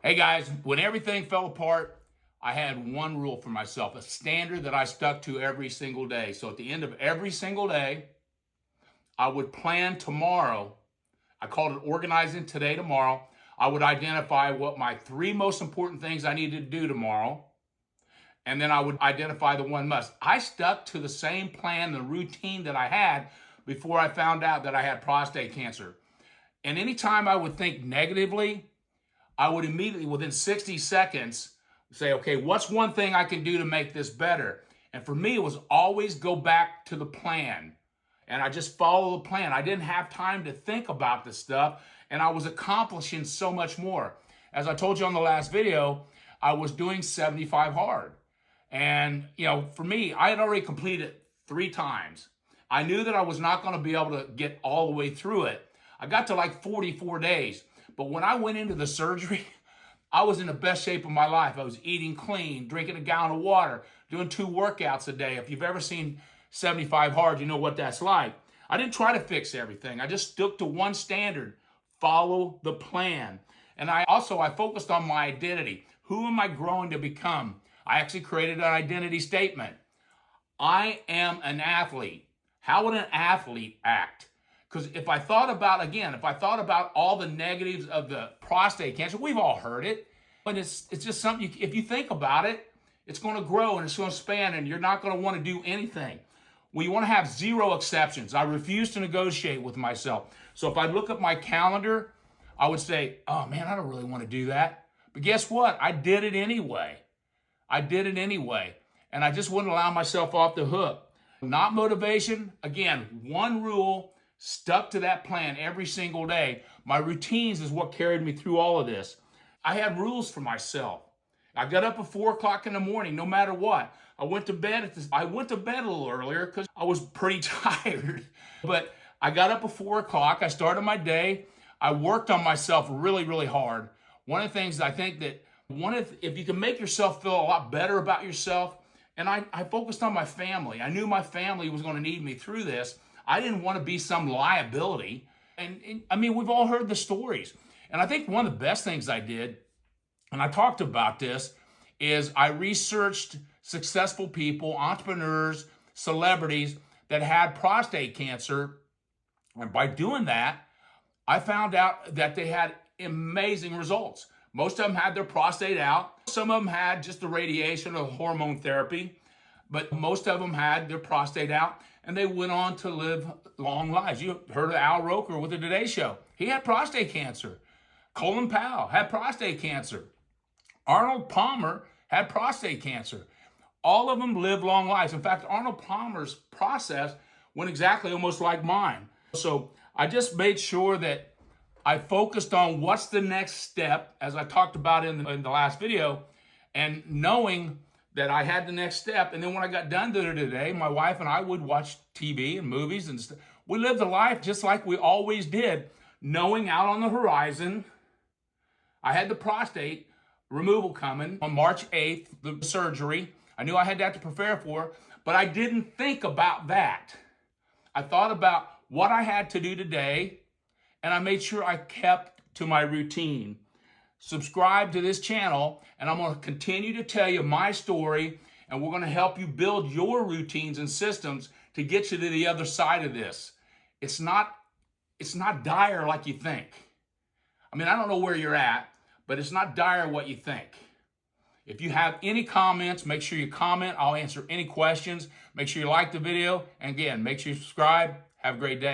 Hey guys, when everything fell apart, I had one rule for myself, a standard that I stuck to every single day. So at the end of every single day, I would plan tomorrow. I called it organizing today, tomorrow. I would identify what my three most important things I needed to do tomorrow. And then I would identify the one must. I stuck to the same plan, the routine that I had before I found out that I had prostate cancer. And anytime I would think negatively, I would immediately, within 60 seconds, say, okay, what's one thing I can do to make this better? And for me, it was always go back to the plan. And I just follow the plan. I didn't have time to think about this stuff, and I was accomplishing so much more. As I told you on the last video, I was doing 75 hard. And, for me, I had already completed it 3 times. I knew that I was not going to be able to get all the way through it. I got to like 44 days. But when I went into the surgery, I was in the best shape of my life. I was eating clean, drinking a gallon of water, doing 2 workouts a day. If you've ever seen 75 hard, you know what that's like. I didn't try to fix everything. I just stuck to one standard: follow the plan. And I focused on my identity. Who am I growing to become? I actually created an identity statement. I am an athlete. How would an athlete act? Because if I thought about all the negatives of the prostate cancer, we've all heard it, but it's just something, if you think about it, it's going to grow and it's going to span and you're not going to want to do anything. We want to have 0 exceptions. I refuse to negotiate with myself. So if I look at my calendar, I would say, oh man, I don't really want to do that. But guess what? I did it anyway. And I just wouldn't allow myself off the hook. Not motivation. Again, one rule. Stuck to that plan every single day. My routines is what carried me through all of this. I had rules for myself. I got up at 4 o'clock in the morning, no matter what. I went to bed a little earlier because I was pretty tired. But I got up at 4 o'clock. I started my day. I worked on myself really, really hard. One of the things I think if you can make yourself feel a lot better about yourself, and I focused on my family. I knew my family was going to need me through this. I didn't want to be some liability. And I mean, we've all heard the stories. And I think one of the best things I did, and I talked about this, is I researched successful people, entrepreneurs, celebrities that had prostate cancer. And by doing that, I found out that they had amazing results. Most of them had their prostate out. Some of them had just the radiation or hormone therapy, but most of them had their prostate out, and they went on to live long lives. You heard of Al Roker with the Today Show. He had prostate cancer. Colin Powell had prostate cancer. Arnold Palmer had prostate cancer. All of them lived long lives. In fact, Arnold Palmer's process went exactly almost like mine. So I just made sure that I focused on what's the next step, as I talked about in the last video, and knowing that I had the next step. And then when I got done today, my wife and I would watch TV and movies and stuff. We lived a life just like we always did, knowing out on the horizon, I had the prostate removal coming on March 8th, the surgery. I knew I had that to prepare for, but I didn't think about that. I thought about what I had to do today, and I made sure I kept to my routine. Subscribe to this channel, and I'm going to continue to tell you my story, and we're going to help you build your routines and systems to get you to the other side of this. It's not dire like you think. I mean, I don't know where you're at, but it's not dire what you think. If you have any comments, make sure you comment. I'll answer any questions. Make sure you like the video, and again, make sure you subscribe. Have a great day.